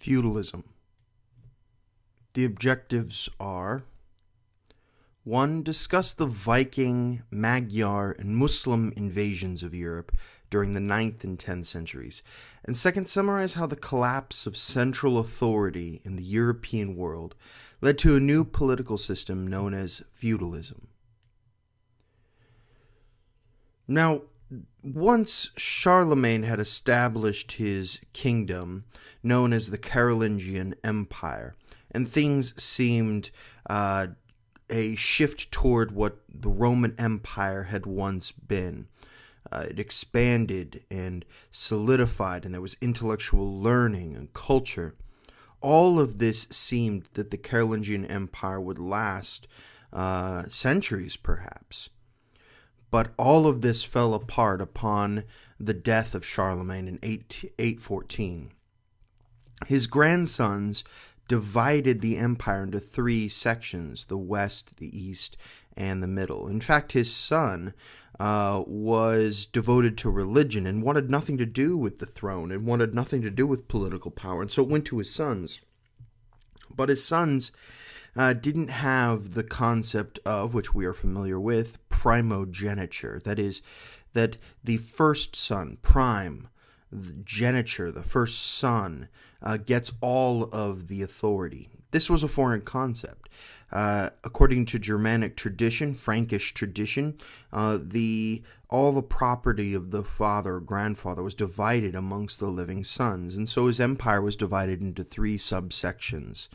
Feudalism. The objectives are: 1. Discuss the Viking, Magyar, and Muslim invasions of Europe during the 9th and 10th centuries. And 2. Summarize how the collapse of central authority in the European world led to a new political system known as feudalism. Now, once Charlemagne had established his kingdom, known as the Carolingian Empire, and things seemed a shift toward what the Roman Empire had once been. It expanded and solidified, and there was intellectual learning and culture. All of this seemed that the Carolingian Empire would last centuries, perhaps. But all of this fell apart upon the death of Charlemagne in 814. His grandsons divided the empire into 3 sections: the west, the east, and the middle. In fact, his son was devoted to religion and wanted nothing to do with the throne and wanted nothing to do with political power, and so it went to his sons. But his sons didn't have the concept of, which we are familiar with, primogeniture. That is, that the first son, the geniture, the first son, gets all of the authority. This was a foreign concept. According to Germanic tradition, Frankish tradition, all the property of the father or grandfather was divided amongst the living sons, and so his empire was divided into 3 subsections,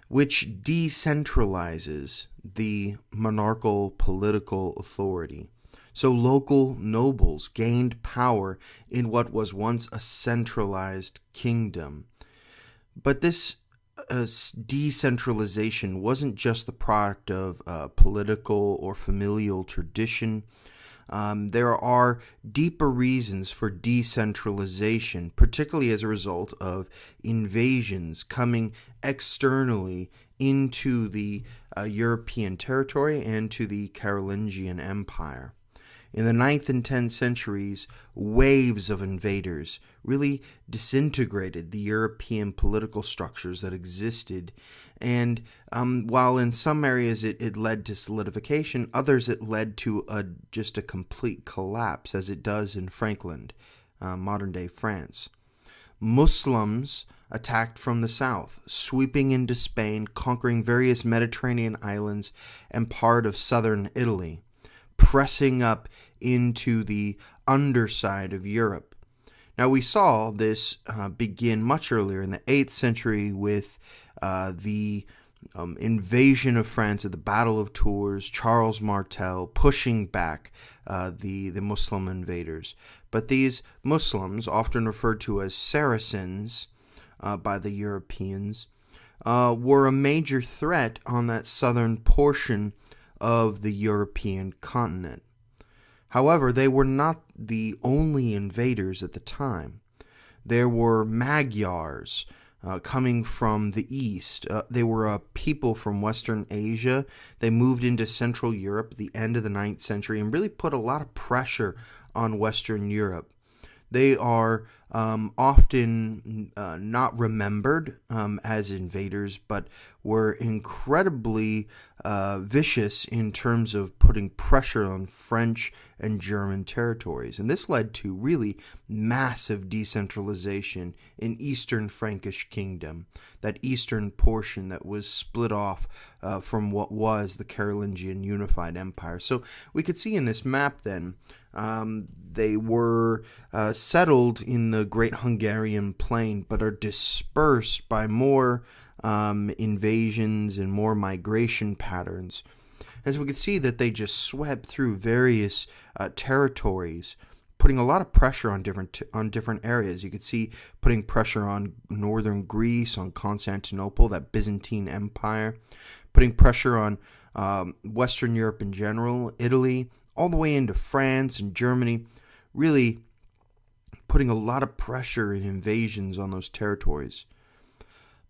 which decentralizes the monarchical political authority. So local nobles gained power in what was once a centralized kingdom. But this decentralization wasn't just the product of political or familial tradition. There are deeper reasons for decentralization, particularly as a result of invasions coming externally into the European territory and to the Carolingian Empire. In the 9th and 10th centuries, waves of invaders really disintegrated the European political structures that existed. And while in some areas it led to solidification, others it led to just a complete collapse, as it does in Frankland, modern-day France. Muslims attacked from the south, sweeping into Spain, conquering various Mediterranean islands and part of southern Italy, pressing up into the underside of Europe. Now, we saw this begin much earlier in the 8th century with the invasion of France at the Battle of Tours, Charles Martel pushing back the Muslim invaders. But these Muslims, often referred to as Saracens by the Europeans, were a major threat on that southern portion of the European continent. However, they were not the only invaders at the time. There were Magyars coming from the east. They were a people from Western Asia. They moved into Central Europe at the end of the 9th century and really put a lot of pressure on Western Europe. They are often not remembered as invaders, but were incredibly vicious in terms of putting pressure on French and German territories. And this led to really massive decentralization in Eastern Frankish kingdom, that eastern portion that was split off from what was the Carolingian unified empire. So we could see in this map then, they were settled in the Great Hungarian Plain, but are dispersed by more invasions and more migration patterns. As we could see that they just swept through various territories, putting a lot of pressure on different areas. You could see putting pressure on northern Greece, on Constantinople, that Byzantine Empire, putting pressure on Western Europe in general, Italy, all the way into France and Germany, really putting a lot of pressure and invasions on those territories.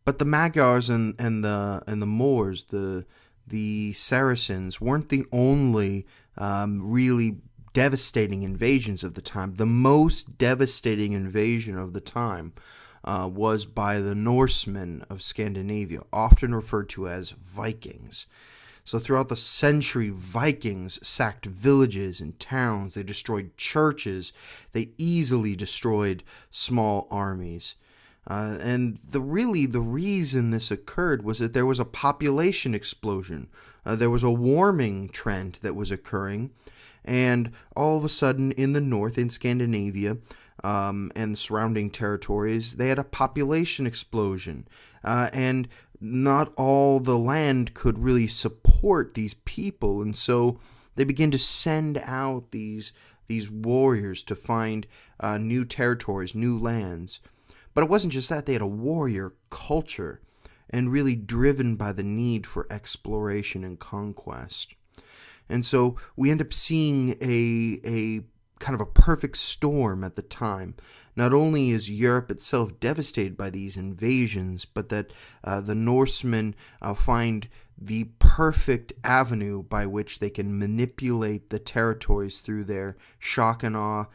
But the Magyars and the Moors, the Saracens, weren't the only really devastating invasions of the time. The most devastating invasion of the time was by the Norsemen of Scandinavia, often referred to as Vikings. So throughout the century, Vikings sacked villages and towns. They destroyed churches. They easily destroyed small armies. And the reason this occurred was that there was a population explosion. There was a warming trend that was occurring. And all of a sudden in the north, in Scandinavia, and surrounding territories, they had a population explosion. And not all the land could really support these people. And so they began to send out these warriors to find new territories, new lands. But it wasn't just that. They had a warrior culture and really driven by the need for exploration and conquest. And so we end up seeing a kind of a perfect storm at the time. Not only is Europe itself devastated by these invasions, but that the Norsemen find the perfect avenue by which they can manipulate the territories through their shock and awe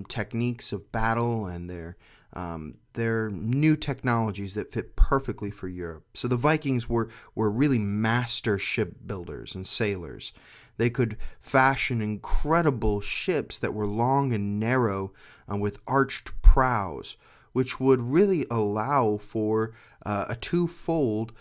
techniques of battle and their new technologies that fit perfectly for Europe. So the Vikings were really master shipbuilders and sailors. They could fashion incredible ships that were long and narrow with arched prows, which would really allow for a twofold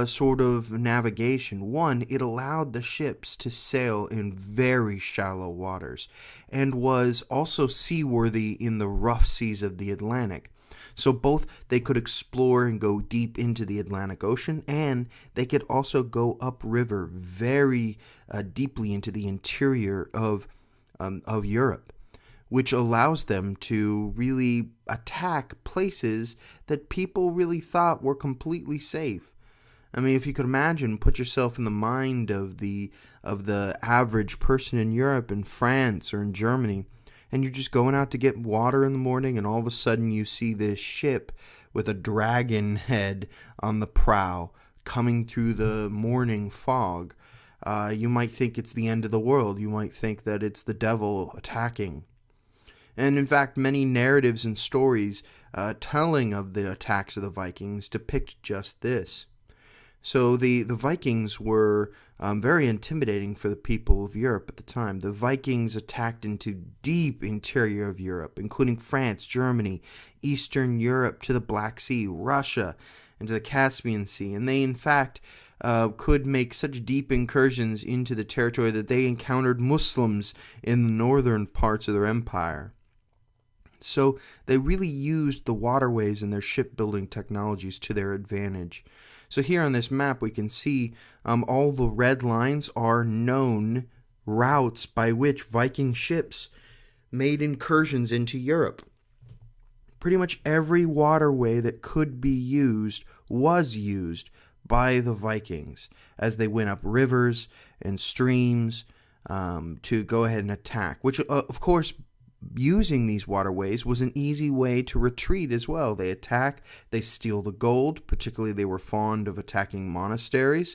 sort of navigation. One, it allowed the ships to sail in very shallow waters and was also seaworthy in the rough seas of the Atlantic. So both they could explore and go deep into the Atlantic Ocean, and they could also go upriver very deeply into the interior of Europe, which allows them to really attack places that people really thought were completely safe. I mean, if you could imagine, put yourself in the mind of the average person in Europe, in France or in Germany, and you're just going out to get water in the morning, and all of a sudden you see this ship with a dragon head on the prow coming through the morning fog. You might think it's the end of the world. You might think that it's the devil attacking. And in fact, many narratives and stories telling of the attacks of the Vikings depict just this. So the Vikings were very intimidating for the people of Europe at the time. The Vikings attacked into deep interior of Europe, including France, Germany, Eastern Europe, to the Black Sea, Russia, and to the Caspian Sea. And they, in fact, could make such deep incursions into the territory that they encountered Muslims in the northern parts of their empire. So they really used the waterways and their shipbuilding technologies to their advantage. So here on this map, we can see all the red lines are known routes by which Viking ships made incursions into Europe. Pretty much every waterway that could be used was used by the Vikings as they went up rivers and streams to go ahead and attack, which, of course, using these waterways was an easy way to retreat as well. They attack, they steal the gold. Particularly, they were fond of attacking monasteries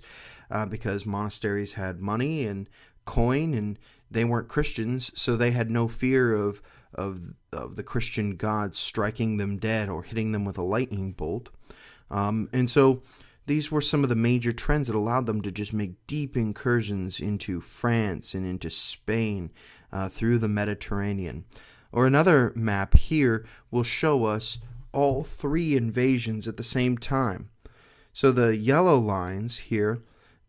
because monasteries had money and coin, and they weren't Christians, so they had no fear of the Christian gods striking them dead or hitting them with a lightning bolt. And so these were some of the major trends that allowed them to just make deep incursions into France and into Spain through the Mediterranean. Or another map here will show us all three invasions at the same time. So the yellow lines here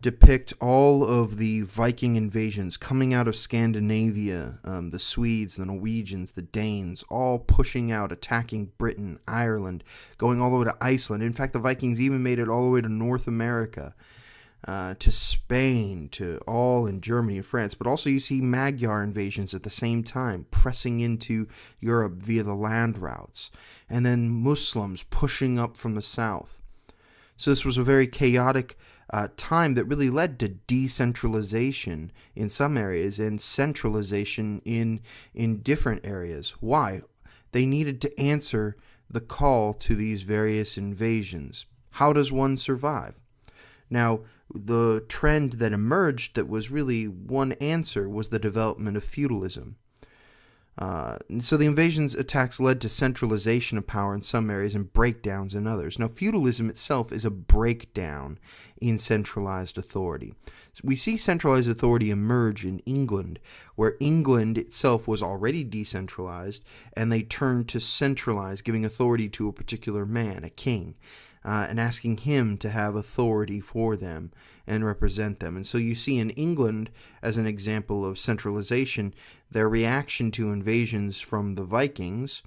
depict all of the Viking invasions coming out of Scandinavia, the Swedes, the Norwegians, the Danes, all pushing out, attacking Britain, Ireland, going all the way to Iceland. In fact, the Vikings even made it all the way to North America, to Spain, to all in Germany and France. But also you see Magyar invasions at the same time, pressing into Europe via the land routes, and then Muslims pushing up from the south. So this was a very chaotic time that really led to decentralization in some areas and centralization in different areas. Why? They needed to answer the call to these various invasions. How does one survive? Now, the trend that emerged that was really one answer was the development of feudalism. So the invasions attacks led to centralization of power in some areas and breakdowns in others. Now, feudalism itself is a breakdown in centralized authority. So we see centralized authority emerge in England, where England itself was already decentralized, and they turned to centralize, giving authority to a particular man, a king, and asking him to have authority for them and represent them. And so you see in England, as an example of centralization, their reaction to invasions from the Vikings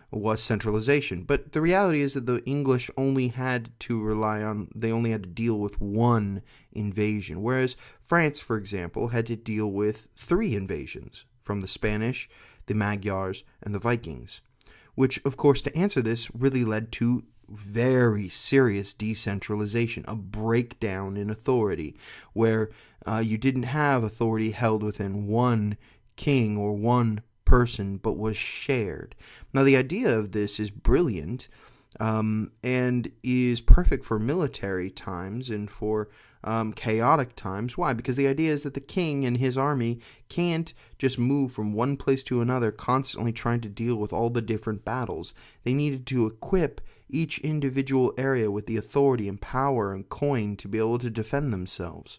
was centralization. But the reality is that the English only had to deal with one invasion, whereas France, for example, had to deal with 3 invasions from the Spanish, the Magyars, and the Vikings, which, of course, to answer this, really led to very serious decentralization, a breakdown in authority, where you didn't have authority held within one king or one person, but was shared. Now, the idea of this is brilliant and is perfect for military times and for chaotic times. Why? Because the idea is that the king and his army can't just move from one place to another, constantly trying to deal with all the different battles. They needed to equip each individual area with the authority and power and coin to be able to defend themselves.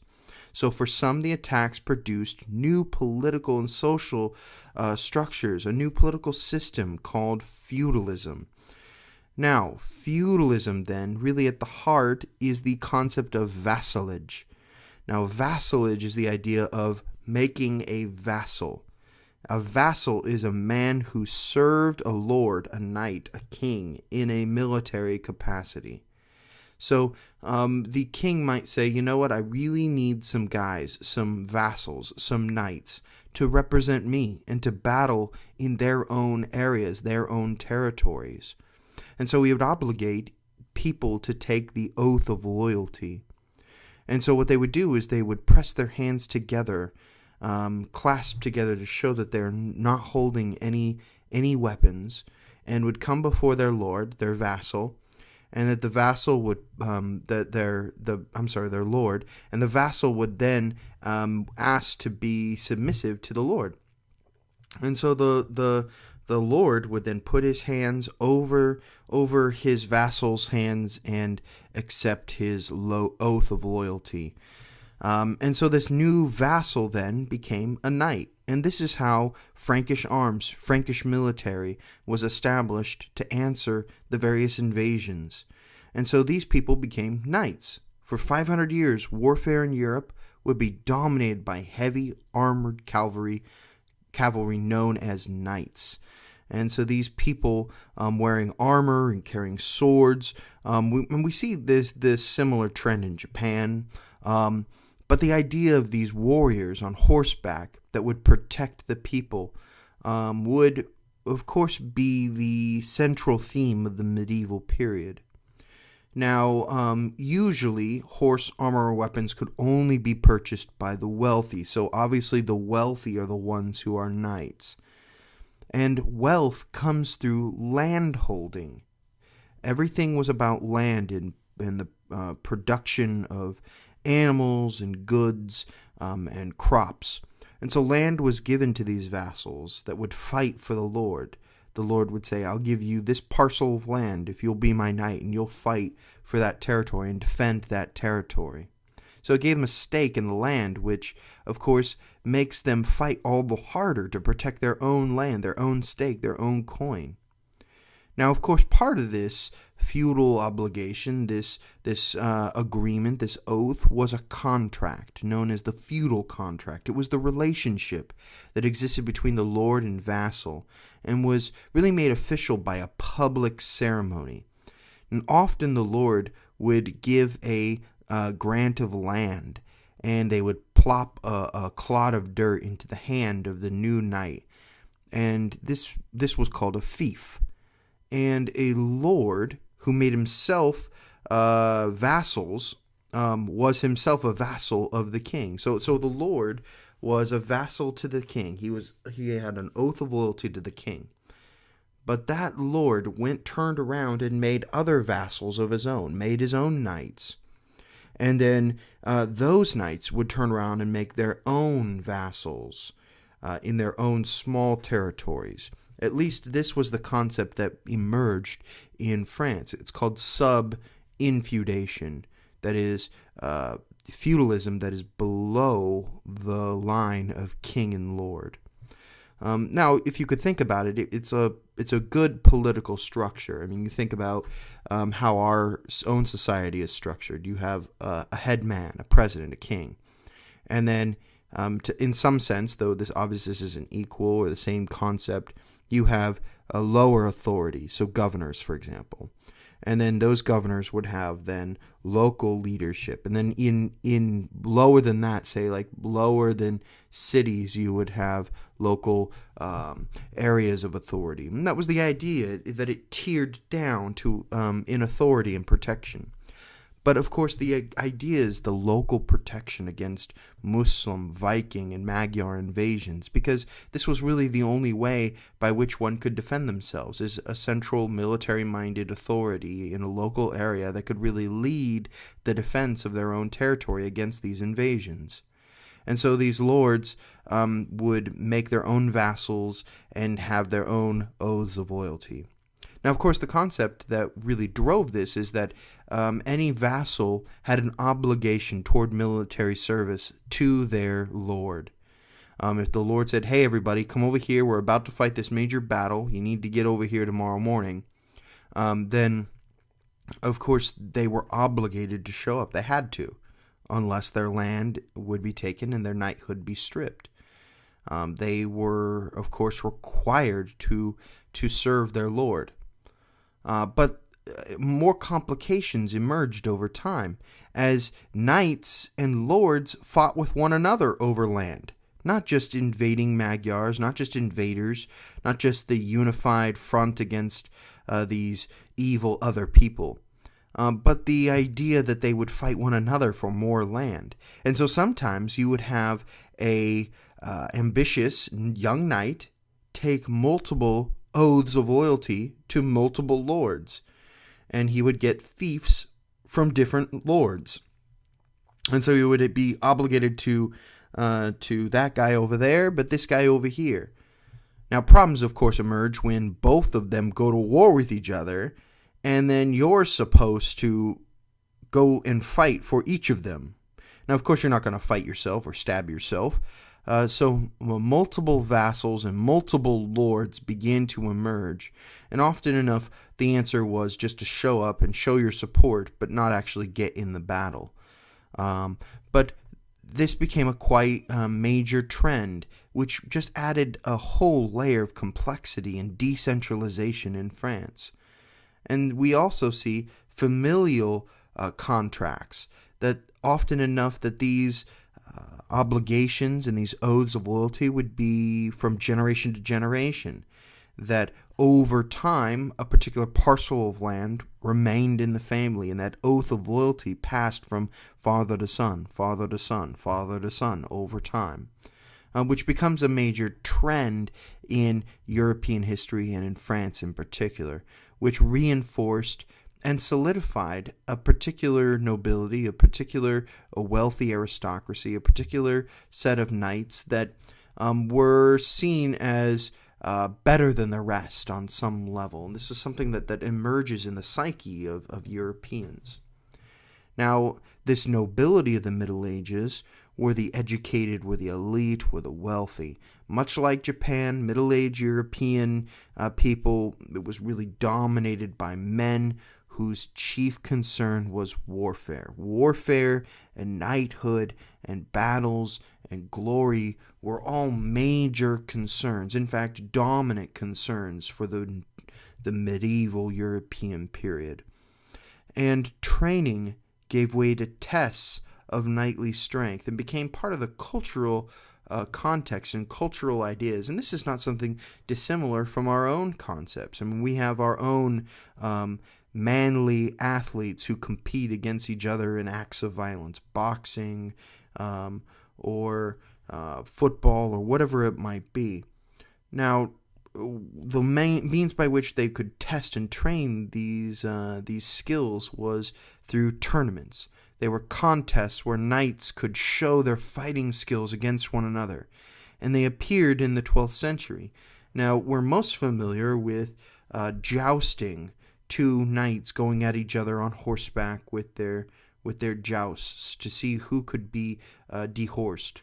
So for some, the attacks produced new political and social structures, a new political system called feudalism. Now, feudalism then, really at the heart, is the concept of vassalage. Now, vassalage is the idea of making a vassal. A vassal is a man who served a lord, a knight, a king in a military capacity. So the king might say, you know what, I really need some guys, some vassals, some knights to represent me and to battle in their own areas, their own territories. And so he would obligate people to take the oath of loyalty. And so what they would do is they would press their hands together, clasped together to show that they're not holding any weapons, and would come before their lord, their vassal, and that the vassal would their lord, and the vassal would then ask to be submissive to the lord. And so the lord would then put his hands over his vassal's hands and accept his oath of loyalty. And so this new vassal then became a knight. And this is how Frankish arms, Frankish military, was established to answer the various invasions. And so these people became knights. For 500 years, warfare in Europe would be dominated by heavy armored cavalry known as knights. And so these people wearing armor and carrying swords, we see this similar trend in Japan. But the idea of these warriors on horseback that would protect the people would, of course, be the central theme of the medieval period. Now, usually, horse armor or weapons could only be purchased by the wealthy. So obviously the wealthy are the ones who are knights. And wealth comes through land holding. Everything was about land and the production of animals and goods and crops. And so land was given to these vassals that would fight for the Lord. The Lord would say, I'll give you this parcel of land if you'll be my knight, and you'll fight for that territory and defend that territory. So it gave them a stake in the land, which, of course, makes them fight all the harder to protect their own land, their own stake, their own coin. Now, of course, part of this feudal obligation, this agreement, this oath, was a contract known as the feudal contract. It was the relationship that existed between the lord and vassal and was really made official by a public ceremony. And often the lord would give a grant of land, and they would plop a clod of dirt into the hand of the new knight. And this was called a fief. And a lord who made himself vassals was himself a vassal of the king. So the lord was a vassal to the king. He had an oath of loyalty to the king. But that lord turned around and made other vassals of his own, made his own knights. And then those knights would turn around and make their own vassals. in their own small territories. At least this was the concept that emerged in France. It's called sub-infeudation, that is, feudalism that is below the line of king and lord. Now, if you could think about it, it's a good political structure. I mean, you think about how our own society is structured. You have a head man, a president, a king, and then in some sense, though this isn't equal or the same concept, you have a lower authority, so governors, for example. And then those governors would have then local leadership. And then in lower than that, say like lower than cities, you would have local areas of authority. And that was the idea, that it tiered down to in authority and protection. But of course, the idea is the local protection against Muslim, Viking, and Magyar invasions, because this was really the only way by which one could defend themselves, is a central military-minded authority in a local area that could really lead the defense of their own territory against these invasions. And so these lords would make their own vassals and have their own oaths of loyalty. Now, of course, the concept that really drove this is that any vassal had an obligation toward military service to their lord. If the lord said, hey, everybody, come over here, we're about to fight this major battle, you need to get over here tomorrow morning, then, of course, they were obligated to show up. They had to, unless their land would be taken and their knighthood be stripped. They were, of course, required to serve their lord. But more complications emerged over time as knights and lords fought with one another over land, not just invading Magyars, not just invaders, not just the unified front against these evil other people, but the idea that they would fight one another for more land. And so sometimes you would have a ambitious young knight take multiple oaths of loyalty to multiple lords, and he would get fiefs from different lords. And so he would be obligated to that guy over there, but this guy over here. Now, problems, of course, emerge when both of them go to war with each other, and then you're supposed to go and fight for each of them. Now, of course, you're not going to fight yourself or stab yourself. So multiple vassals and multiple lords began to emerge, and often enough the answer was just to show up and show your support, but not actually get in the battle. But this became a quite major trend, which just added a whole layer of complexity and decentralization in France. And we also see familial contracts, that often enough that these obligations and these oaths of loyalty would be from generation to generation, that over time a particular parcel of land remained in the family, and that oath of loyalty passed from father to son, father to son, father to son over time, which becomes a major trend in European history and in France in particular, which reinforced and solidified a particular nobility, a wealthy aristocracy, a particular set of knights that were seen as better than the rest on some level. And this is something that emerges in the psyche of Europeans. Now, this nobility of the Middle Ages were the educated, were the elite, were the wealthy. Much like Japan, Middle-aged European people, it was really dominated by men whose chief concern was warfare. Warfare and knighthood and battles and glory were all major concerns, in fact, dominant concerns for the medieval European period. And training gave way to tests of knightly strength and became part of the cultural context and cultural ideas. And this is not something dissimilar from our own concepts. I mean, we have our own manly athletes who compete against each other in acts of violence, boxing or football or whatever it might be. Now, the main means by which they could test and train these skills was through tournaments. They were contests where knights could show their fighting skills against one another. and they appeared in the 12th century. Now, we're most familiar with jousting, two knights going at each other on horseback with their jousts to see who could be dehorsed.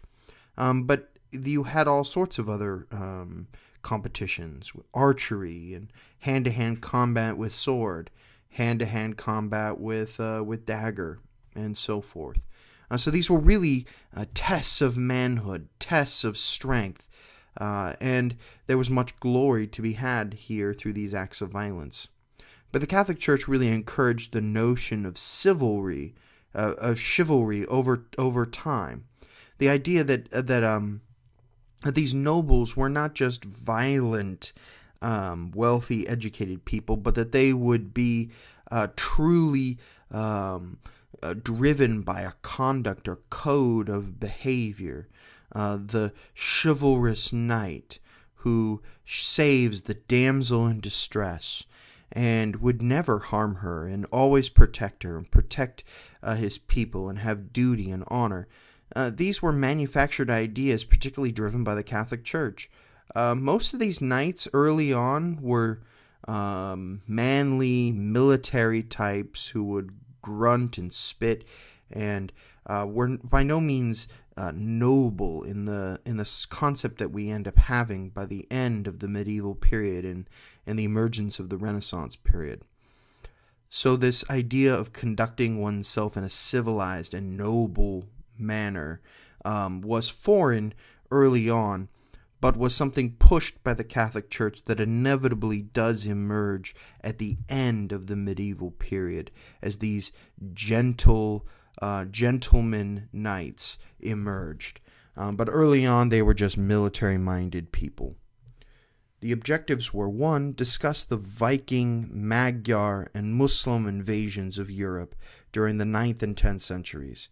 But you had all sorts of other competitions, with archery and hand-to-hand combat with sword, hand-to-hand combat with dagger, and so forth. So these were really tests of manhood, tests of strength, and there was much glory to be had here through these acts of violence. But the Catholic Church really encouraged the notion of chivalry over time. The idea that these nobles were not just violent, wealthy, educated people, but that they would be truly driven by a conduct or code of behavior. The chivalrous knight who saves the damsel in distress and would never harm her and always protect her and protect his people and have duty and honor. These were manufactured ideas, particularly driven by the Catholic Church. Most of these knights early on were manly military types who would grunt and spit, and were by no means noble in the concept that we end up having by the end of the medieval period and the emergence of the Renaissance period. So this idea of conducting oneself in a civilized and noble manner was foreign early on, but was something pushed by the Catholic Church that inevitably does emerge at the end of the medieval period as these gentleman knights emerged. But early on, they were just military-minded people. The objectives were: 1, discuss the Viking, Magyar, and Muslim invasions of Europe during the 9th and 10th centuries.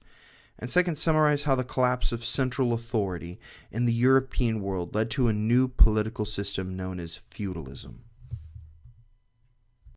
And 2, summarize how the collapse of central authority in the European world led to a new political system known as feudalism.